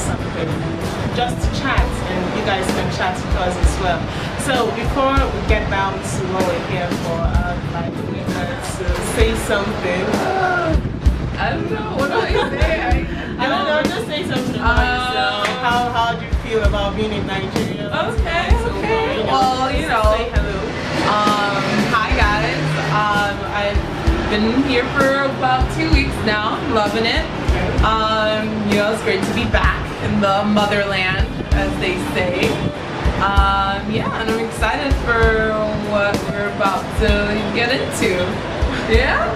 something, just to chat, and you guys can chat with us as well. So before we get down to what we're here for, like we want to say something. I don't know. What do I say? I don't know. Just say something about yourself. How do you feel about being in Nigeria? Okay. Well, you know. Say hello. Hi guys. I've been here for about 2 weeks now. I'm loving it. You know, it's great to be back in the motherland, as they say. Yeah, and I'm excited for what we're about to get into. Yeah.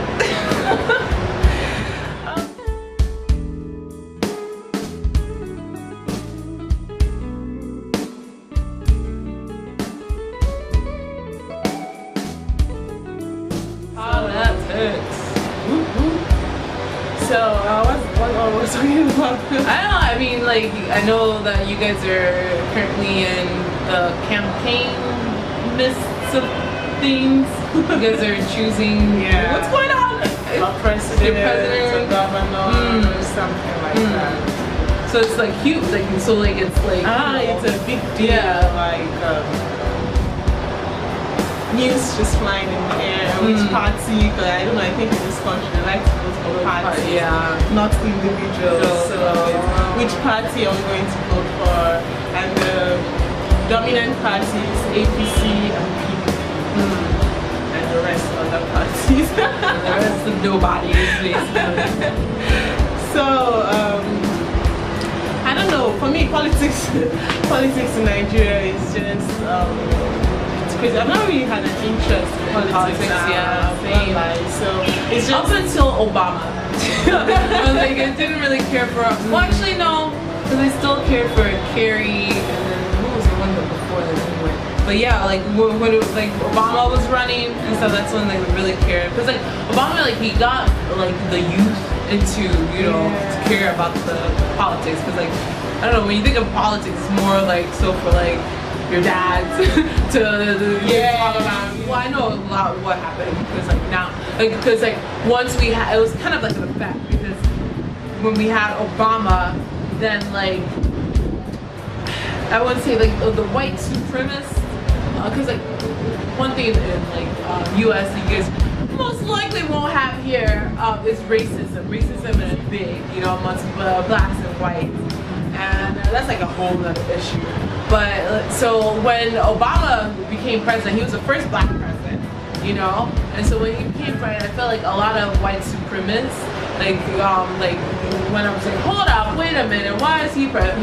So, what was talking about? I don't know, I mean, like, I know that you guys are currently in the campaign midst of things. You guys are choosing, what's going on? A president, a governor, or something like that. So it's like huge, like, so like it's like, it's a big deal, like, news just flying in the air, which party, because I don't know, I think in this country they like to vote for parties, not individuals. So which party are we going to vote for? And the dominant parties, APC and PDP, and the rest other parties. The rest of nobody, basically. So I don't know, for me politics in Nigeria is just I've not really had an interest in politics so it's just up until Obama. I was like, I didn't really care for. Well, actually, no, because I still cared for Kerry, and then who was the one before that anyway? But yeah, like when it was, like Obama was running, and so that's when they really cared. Because like Obama, like he got like the youth into to care about the politics. Because like I don't know, when you think of politics, it's more like so for like your dads to talk about. Well, I know a lot of what happened because like now, like because like once we had, it was kind of like an effect because when we had Obama, then like I wouldn't say like the white supremacists, because like one thing in like U.S. that you guys most likely won't have here is racism. Racism is big, you know, amongst blacks and whites. And that's like a whole other issue. But so when Obama became president, he was the first black president, you know. And so when he became president, I felt like a lot of white supremacists, like when I was like, hold up, wait a minute, why is he president?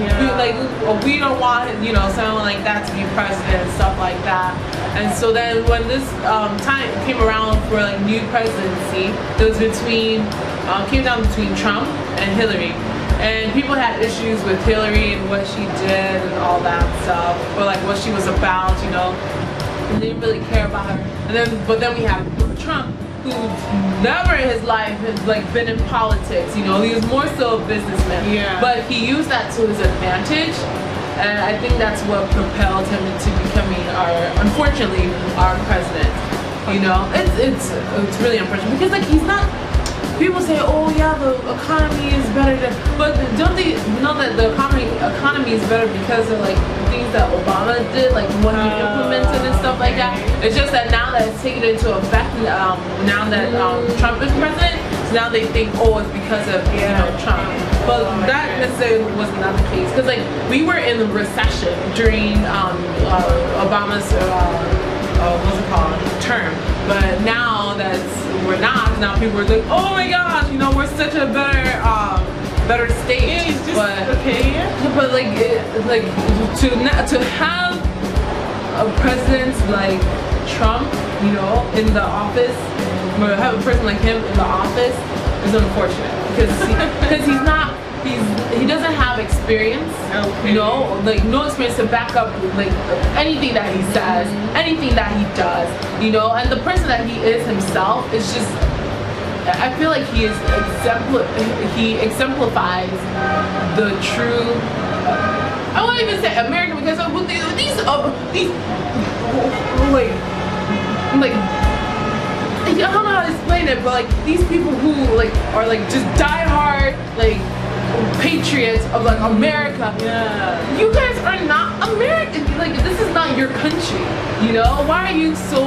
We don't want, you know, someone like that to be president and stuff like that. And so then when this time came around for like new presidency, it was came down between Trump and Hillary. And people had issues with Hillary and what she did and all that stuff, or like what she was about, you know. And they didn't really care about her. And but then we have Trump, who never in his life has like been in politics, you know. He was more so a businessman. But he used that to his advantage, and I think that's what propelled him into becoming unfortunately, our president. You know, it's really unfortunate because like he's not. People say, oh yeah, the economy is better but don't they know that the economy is better because of like things that Obama did, like what he implemented and stuff like that? It's just that now that it's taken into effect, now that Trump is president, so now they think, oh, it's because of Trump. But that necessarily was not the case because like we were in the recession during Obama's what's it called, term. But now that we're not, now people are like, oh my gosh, you know, we're such a better state. Yeah, it's just but like to have a president like Trump, you know, in the office, or have a person like him in the office is unfortunate because he doesn't have experience, you know, like no experience to back up like anything that he says, anything that he does, you know, and the person that he is himself is just, I feel like he exemplifies the true, I won't even say American because of these I don't know how to explain it, but like these people who like are like just die hard like patriots of like America. Yeah. You guys are not American. Like, this is not your country. You know? Why are you so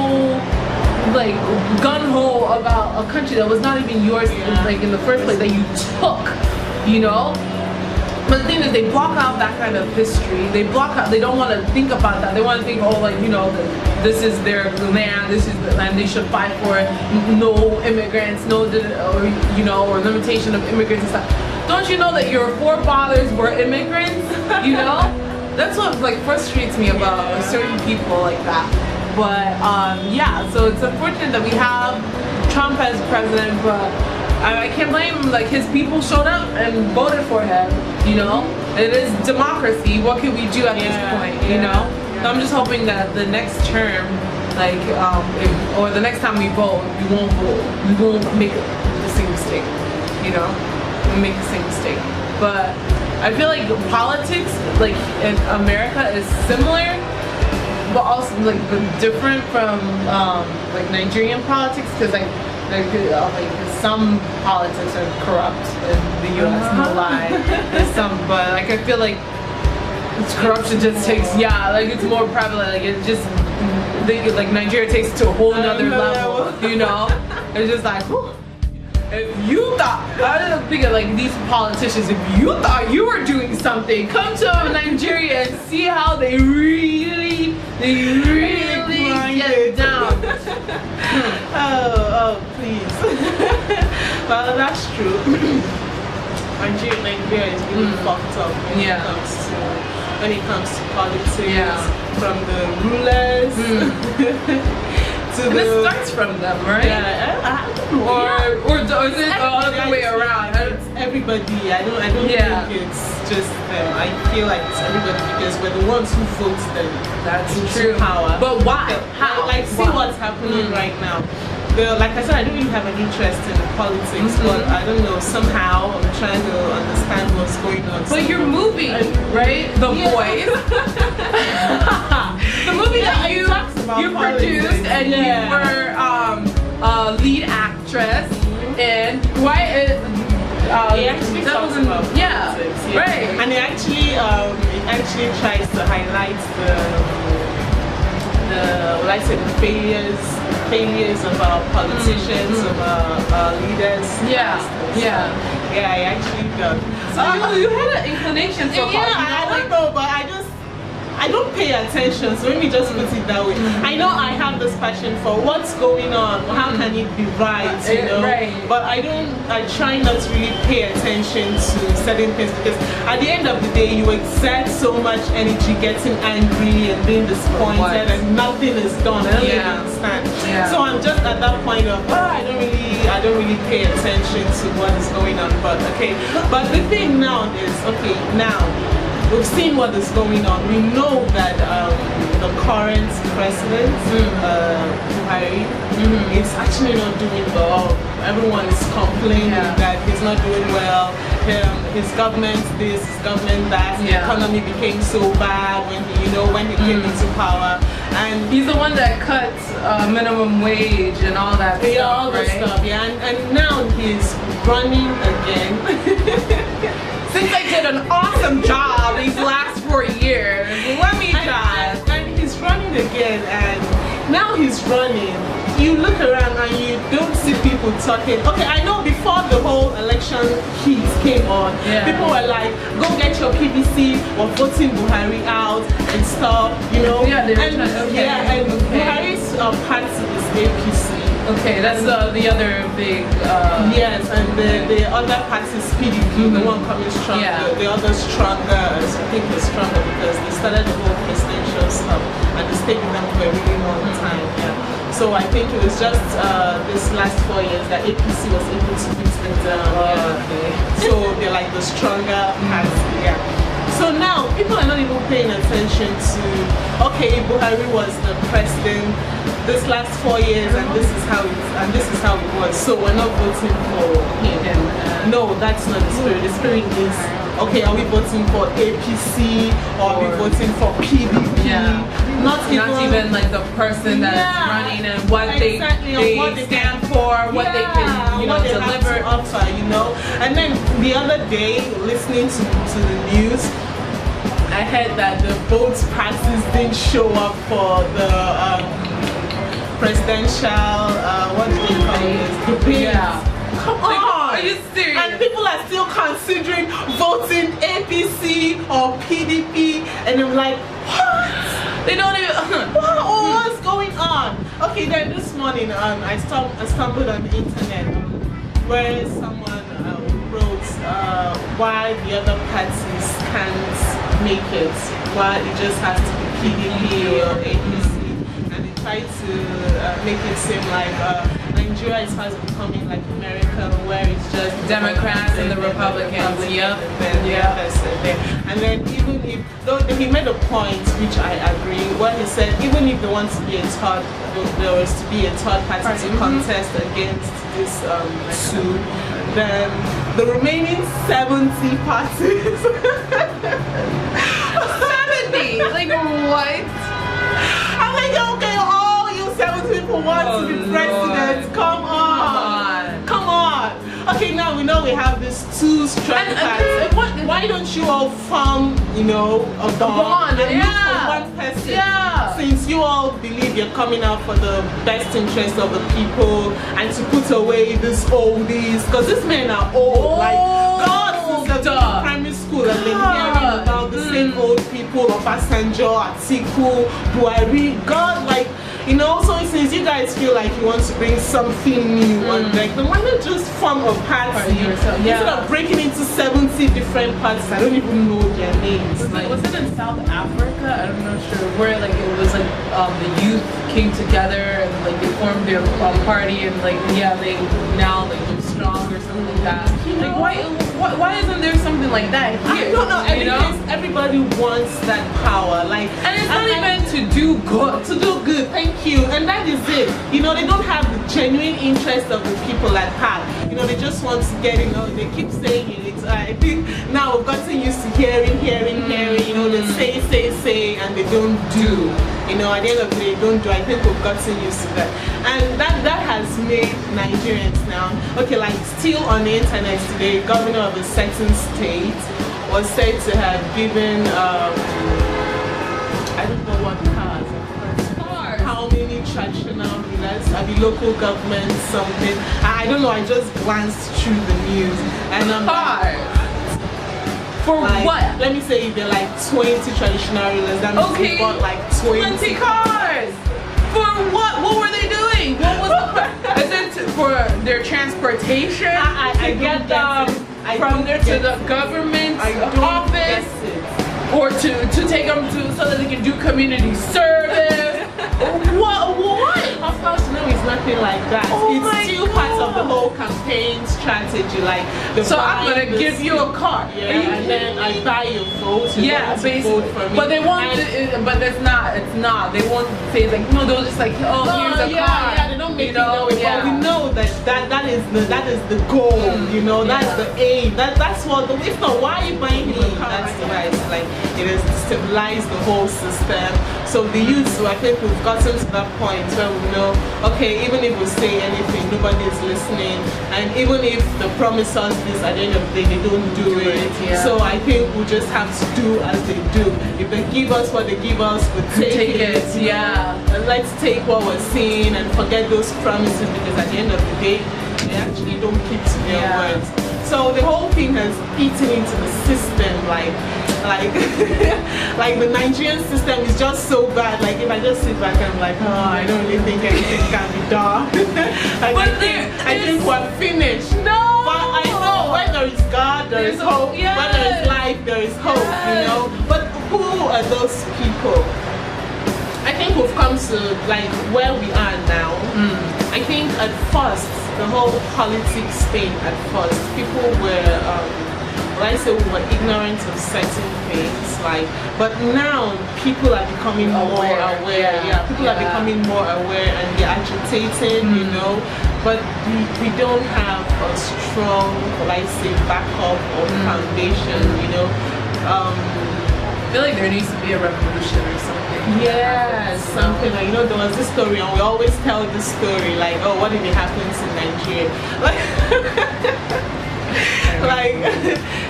like gun-ho about a country that was not even yours like in the first place, that you took, you know? But the thing is, they block out that kind of history. They block out, they don't want to think about that. They want to think, oh, like, you know, this is their land, this is the land, they should fight for it. No immigrants, no, or, you know, or limitation of immigrants and stuff. Don't you know that your forefathers were immigrants, you know? That's what like frustrates me about certain people like that. But yeah, so it's unfortunate that we have Trump as president, but I can't blame him. Like, his people showed up and voted for him, you know? It is democracy. What can we do at this point, you know? So I'm just hoping that the next term, like, or the next time we vote, we won't make the same mistake, you know? We make the same mistake. But I feel like politics, like, in America is similar, but also like different from like Nigerian politics, because like some politics are corrupt in the U.S. No lie. There's some, but like I feel like corruption just takes like it's more prevalent. Like it just like Nigeria takes it to a whole nother level. You know, it's just like. Whew. If you thought, I don't think of like these politicians, if you thought you were doing something, come to Nigeria and see how they really get down. Oh, please. Well, that's true. Nigeria is really fucked up when it comes to politics, from the rulers. And it starts from them, right? Yeah, I don't know. Or is it the other way around? It's everybody. I don't think it's just them. I feel like it's everybody because we're the ones who vote them. That's into true. Power. But why? How? Like, see what's happening right now. Like I said, I don't really have an interest in politics, but I don't know, somehow I'm trying to understand what's going on. But you're moving, right? The Boys. The movie that you produced and you were lead actress, and why it actually talks about politics, right. And it actually tries to highlight the failures of our politicians, of our leaders. I actually done. So you had an inclination so far. I don't know, but I don't pay attention, so let me just put it that way. I know I have this passion for what's going on, how can it be right, you know? But I try not to really pay attention to certain things, because at the end of the day, you exert so much energy getting angry and being disappointed and nothing is done. I don't really understand. So I'm just at that point of, I don't really pay attention to what is going on, but okay. But the thing now is, now we've seen what is going on. We know that the current president, Buhari, is actually not doing well. Everyone is complaining that he's not doing well. His government this, his government that. The economy became so bad when he came into power. And he's the one that cuts minimum wage and all that stuff, all that stuff, and now he's running again. Since I did an awesome job these last 4 years, let me try. And he's running again, and now he's running. You look around and you don't see people talking. Okay, I know before the whole election heat came on, people were like, go get your PVC, or voting Buhari out and stuff, you know. And Buhari's party is APC. Okay, that's the other big. Yes, and the other party is PDP, the one coming stronger. The other stronger, I think is stronger because they started the whole presidential stuff and they stayed with them for a really long time. So I think it was just this last 4 years that APC was able to beat them down. So they're like the stronger party. So now people are not even paying attention to, Buhari was the president this last 4 years, and this is how it was. So we're not voting for him. No, that's not the spirit. The spirit is, okay, are we voting for APC or are we voting for PDP? Not even like the person that's running and what they stand for, what they can, you know, what they deliver. Have to offer, you know. And then the other day, listening to the news, I heard that the vote practice didn't show up for the presidential, what do you call it? Debate. Come on! Are you serious? And people are still considering voting APC or PDP, and I'm like, what? They don't even. What's going on? Okay, then this morning, I stumbled on the internet where someone wrote why the other parties can't make it, why it just has to be PDP or APC, and they tried to make it seem like Nigeria is fast becoming like America, where it's just Democrats and the Republicans. And then even if, though he made a point which I agree, where he said even if they want to be a third, there was to be a third party to contest against this two, then the remaining 70 parties 70? Like what? I'm like, okay, all you 70 people want to be president. Come on. Come on. Okay, now we know we have this two strong parties. Why don't you all form, you know, a bond and look for one person? Since you all believe you're coming out for the best interest of the people and to put away this oldies, because these men are old. Like God, since the primary school, I've been hearing about the same old people of Obasanjo, Atiku, Buhari. God, like, you know, so since you guys feel like you want to bring something new on deck, then why not just form a party instead of breaking into 70 different parties? I don't even know their names. Was it in South Africa? I'm not sure. Where like it was like the youth came together and like they formed their party and like they now like look strong or something like that. Like why isn't there something like that here? I don't know. Everybody wants that power, like, and it's not even to do good. To do good, thank you. And that is it. You know, they don't have the genuine interest of the people at heart. You know, they just want to get, you know, they keep saying it. I think now we've gotten used to hearing. You know, they say, and they don't do. You know, at the end of the day, they don't do. I think we've gotten used to that. And that has made Nigerians now, okay, like still on the internet today, governor of a certain state was said to have given, I don't know what cars, how many traditional leaders, I mean local government, something. I don't know, I just glanced through the news. And for like, what? Let me say they're like 20 traditional rulers. That means we bought like 20 cars. For what? What were they doing? What was the is it for their transportation? I get them from there to the government office, or to take them to so that they can do community service. What? Of course, no, it's nothing like that. It's still part of the whole campaign strategy. Like, so I'm gonna give you a car, and then I buy your vote. Basically. Vote for me. But they won't. But it's not. They won't say like no. They'll just like here's a car. They don't make it that way. But we know that is the goal. You know, that's the aim. That's what. If not, why are you buying me? That's the right. Like, it has destabilized the whole system. So the youth, I think we've gotten to that point where we know, okay, even if we say anything, nobody is listening, and even if they promise us this, at the end of the day, they don't do it. So I think we just have to do as they do. If they give us what they give us, we take it. And let's take what we're seeing and forget those promises, because at the end of the day, they actually don't keep to their words. So the whole thing has eaten into the system, like the Nigerian system is just so bad. Like if I just sit back and I'm like, I don't really think anything can be done. I think we're finished. No. But I know where there is God, there is hope. Where there is life, there is hope. You know. But who are those people? I think we've come to like where we are now. I think at first the whole politics thing. At first, people were. We were ignorant of certain things, but now people are becoming more aware. People are becoming more aware, and they're agitating, you know. but we don't have a strong, like say, backup or foundation, you know. I feel like there needs to be a revolution or something. Yeah, something like, you know, there was this story, and we always tell this story, like, oh, what if it happens in Nigeria? Like,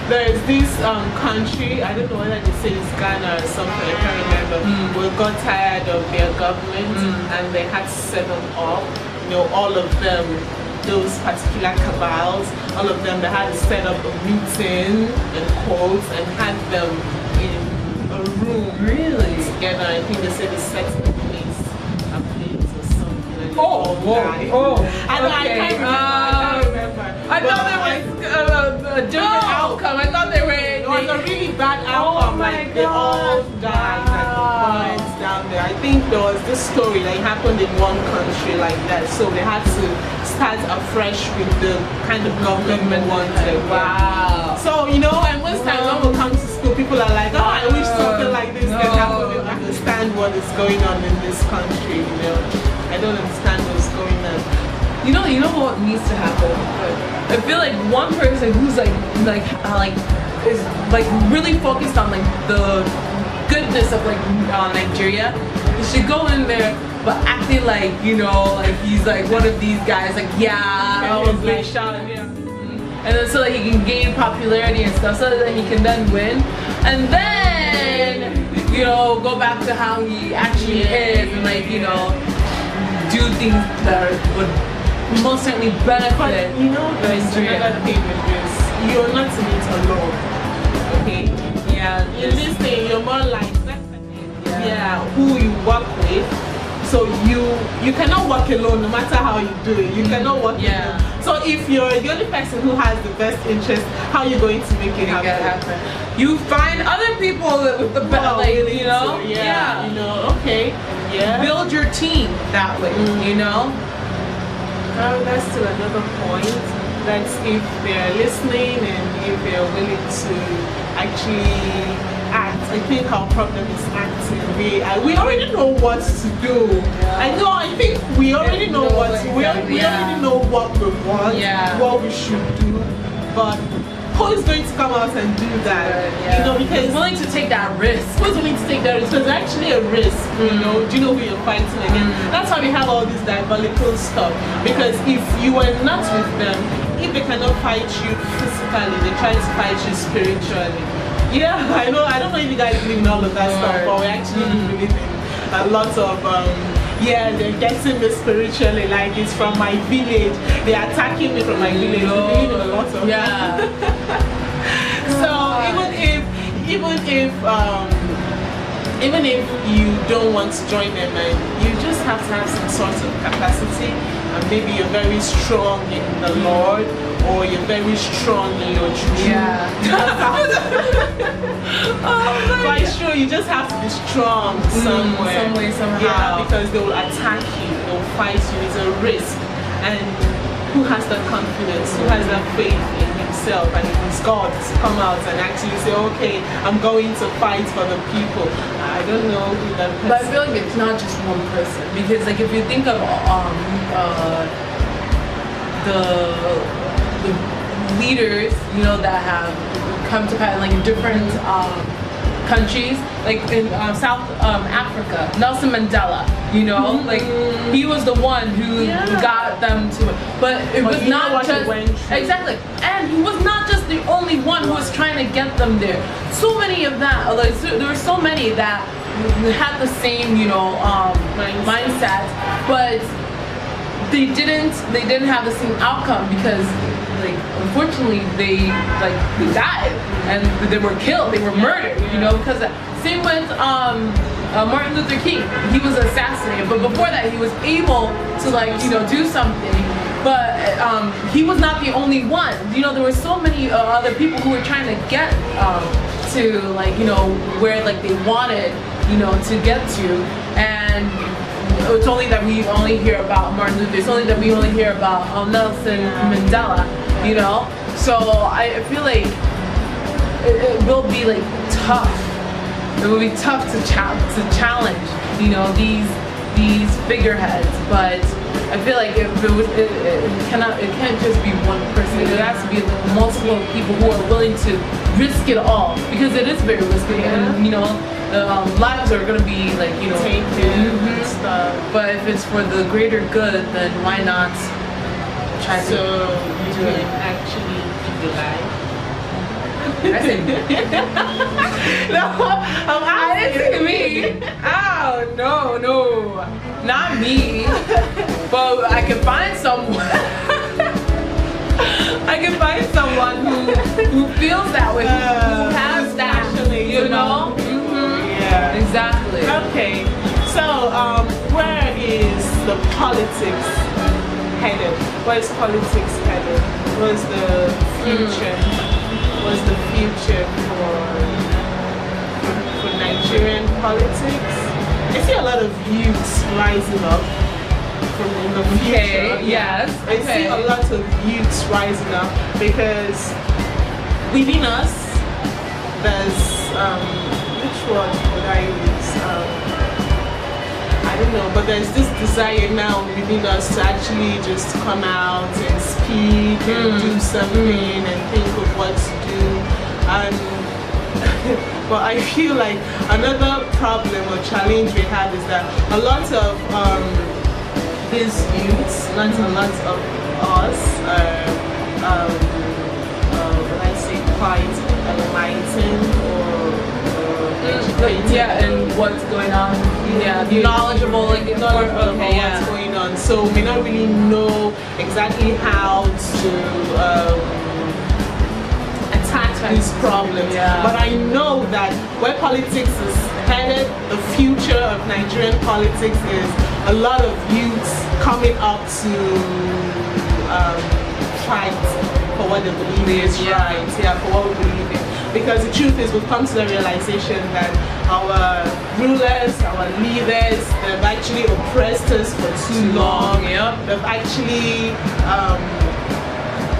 there's this country, I don't know whether they say it's Ghana or something, I can't remember, we got tired of their government and they had to set them up, you know, all of them, those particular cabals, all of them, they had to set up a meeting and quotes and had them in a room together. I think they said they set the place a place or something. And I can't remember. I thought there was a different outcome. I thought they were. It was a really bad outcome. Like they all died at the points down there. I think there was this story that happened in one country like that. So they had to start afresh with the kind of government we wanted. Wow. So you know, and most times when we come to school, people are like, "Oh, I wish something like this could happen." They don't understand what is going on in this country. You know, I don't understand what's going on. You know what needs to happen? I feel like one person who's like is like really focused on like the goodness of like Nigeria. He should go in there, but acting like, you know, like he's like one of these guys, like I was like shot, and then so that he can gain popularity and stuff, so that he can then win, and then you know go back to how he actually is, and like you know do things that would most certainly benefit. But you know, there's another thing with this. You're not in it alone. Okay? Yeah. In this thing, you're more like who you work with. So you cannot work alone, no matter how you do it. You cannot work alone. So if you're the only person who has the best interest, how are you going to make it happen? You find other people with the best, like you know. You know. Okay. Yeah. Build your team that way. You know. That's still another point. That's if they're listening and if they're willing to actually act. I think our problem is acting. We already know what to do. I think we already know what to do. We already know what we want, what we should do. But who is going to come out and do that? You know, because who's willing to take that risk? Who's willing to take that risk? Because it's actually a risk, you know. Do you know who you're fighting against? That's why we have all this diabolical stuff. Because if you are not with them, if they cannot fight you physically, they try to fight you spiritually. Yeah, I know. I don't know if you guys believe in all of that stuff, but we actually believe in a lot of they're getting me spiritually, like it's from my village, they're attacking me from my village. We believe in a lot of so even if you don't want to join them, and you just have to have some sort of capacity, and maybe you're very strong in the Lord, or you're very strong in your juju. But it's true, you just have to be strong somewhere. Some way, somehow. Yeah, because they will attack you, they will fight you. It's a risk. And who has that confidence? Who has that faith in himself and in his God to come out and actually say, okay, I'm going to fight for the people? I don't know who that person is. But I feel like it's not just one person, because like if you think of the leaders, you know, that have come to power, like in different countries, like in South Africa, Nelson Mandela, you know, like he was the one who got them to it. But it was not just exactly, and he was not just the only one who was trying to get them there. So many of that, like there were so many that had the same, you know, mindset, but they didn't have the same outcome, because like unfortunately they died and they were killed, they were murdered, you know, because same with Martin Luther King. He was assassinated, but before that he was able to, like, you know, do something. But he was not the only one. You know, there were so many other people who were trying to get to, like, you know, where like they wanted, you know, to get to. And it's only that we only hear about Martin Luther. It's only that we only hear about Nelson Mandela. You know, so I feel like it will be like tough. It will be tough to challenge, you know, these figureheads. But I feel like if it was, it can't just be one person. It has to be multiple people who are willing to risk it all, because it is very risky, and you know, lives are gonna be like, you know, taken and stuff. But if it's for the greater good, then why not try to So do you it? can actually keep alive. I said No, I didn't say me. Oh no, not me. But I can find someone. I can find someone who feels that way, who has that, you know? Yeah. Exactly. Okay. So, where is the politics headed? Where is politics headed? What's the future? What's the future for Nigerian politics? I see a lot of youths rising up in the future. Okay, yes. I see a lot of youths rising up because within us, there's which word would I use? I don't know, but there's this desire now within us to actually just come out and speak and do something and think of what to do. And but I feel like another problem or challenge we have is that a lot of these youths, not a lot of us, when I say quite enlightened or educated. Yeah, and what's going on. Yeah, knowledgeable, like what's going on. So we don't really know exactly how to attack these problems. Yeah. But I know that where politics is headed, the future of Nigerian politics is a lot of youths coming up to fight for what they believe is right. Yeah, for what we believe in. Because the truth is, we've come to the realization that our rulers, our leaders, they've actually oppressed us for too long. Yep. They've actually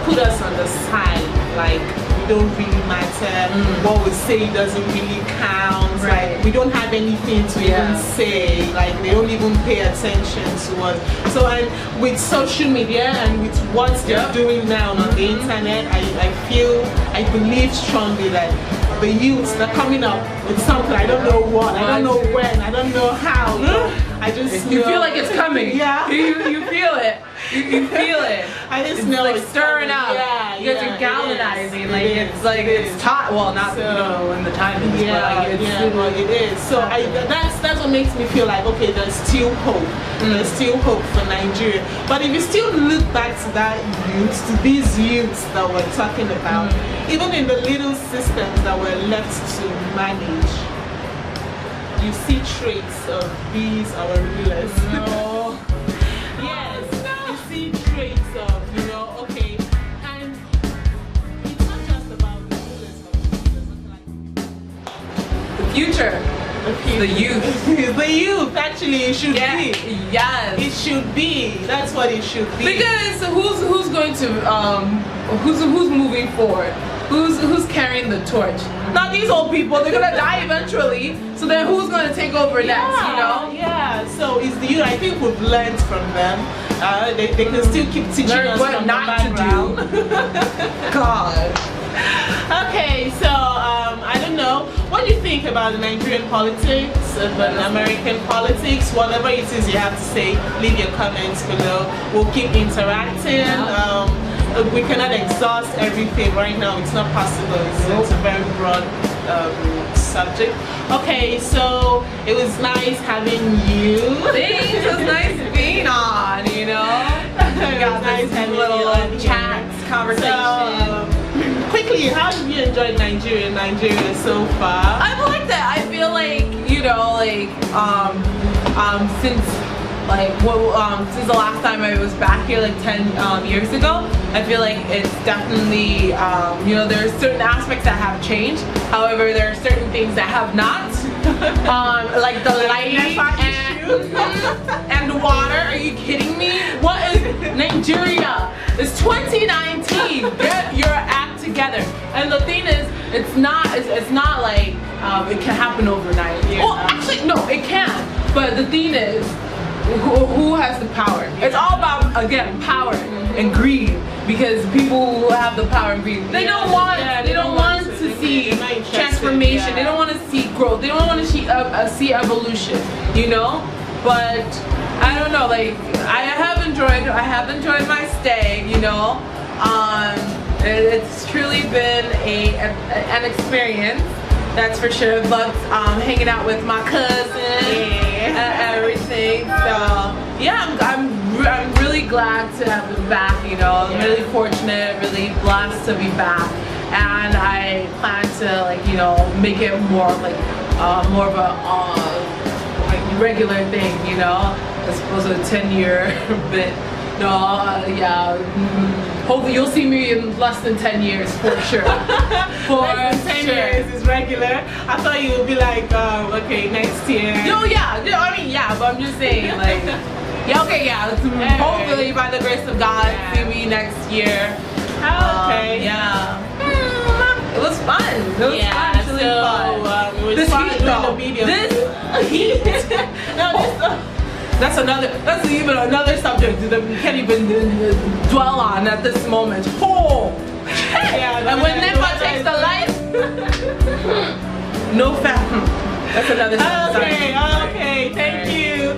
put us on the side, like we don't really matter. What we say doesn't really count. Right. Like we don't have anything to even say. Like they don't even pay attention to us. So, and with social media and with what they're doing now on the internet, I believe strongly that the youths, they're coming up with something. I don't know what, I don't know when, I don't know how. I just you feel like it's coming. Yeah. You feel it. You feel it. I just it's know like it's stirring coming. up. You guys are galvanizing. Like it's like it it's is. hot. Well, not So, you know when the time is. Yeah, but like it's, well, it is. So that's what makes me feel like, okay, there's still hope. There's still hope for Nigeria. But if you still look back to that youth, to these youths that we're talking about, even in the little systems that were left to manage, you see traits of these our rulers. No. Yes, you see traits of, you know, okay, and it's not just about the rulers, The future. The youth. The youth, actually, it should be. Yes. It should be. That's what it should be. Because who's going to who's moving forward? Who's carrying the torch? Not these old people. They're gonna die eventually. So then who's gonna take over next? You know? Yeah. So it's the youth. I think we've learned from them. They can still keep teaching us what from not the background. to do. God. Okay, so I don't know. What do you think about Nigerian politics, about American politics? Whatever it is you have to say, leave your comments below. We'll keep interacting. We cannot exhaust everything right now. It's not possible. It's a very broad subject. Okay, so it was nice having you. Thanks. It was nice being on. You know. We got nice this having little you on chats, here. conversation. So, quickly, how have you enjoyed Nigeria so far? I've liked it. I feel like, you know, like since since the last time I was back here, like 10 years ago, I feel like it's definitely you know, there's certain aspects that have changed. However, there are certain things that have not. Like the lighting and water. Are you kidding me? What is Nigeria? It's 2019. Get your act together. And the thing is, it's not like it can happen overnight. Yeah. Well, actually, no, it can. But the thing is, who has the power. It's all about, again, power and greed, because people who have the power and greed, they don't want to see transformation. They don't want to see growth. They don't want to see evolution, you know. But I don't know, like I have enjoyed my stay, you know. It's truly been an experience, that's for sure. Loved hanging out with my cousin and everything. So yeah, I'm really glad to have been back, you know. I'm really fortunate, really blessed to be back, and I plan to, like, you know, make it more like more of a like regular thing, you know, as opposed to a 10-year bit. No, yeah. Hopefully you'll see me in less than 10 years for sure. For less than 10 years is regular. I thought you would be like, okay, next year. No, yeah. I mean, yeah, but I'm just saying, like, yeah, okay, yeah. Hopefully, by the grace of God, see me next year. Okay. Yeah. It was fun. It was fun. Really fun. This heat, though. This heat. That's even another subject that we can't even dwell on at this moment. Oh! Yeah, and when Nipa takes the light, no fat. That's another subject. Okay, thank you.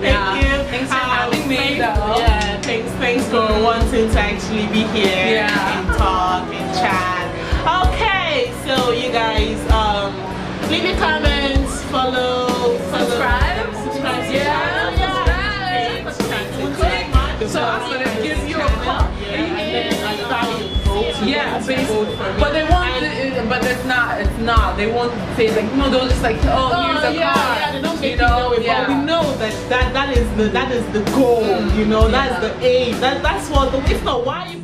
Thanks for having me, though. Yeah, thanks for wanting to actually be here and talk and chat. Okay, so you guys, leave your comments, follow, subscribe to the channel. So I'm gonna give you a call. Yeah, but they won't. But it's not. They won't say, like, no. They'll just like, oh, here's a card. They don't make but we know that is the goal. You know, that's the aim. That's what. If not, why?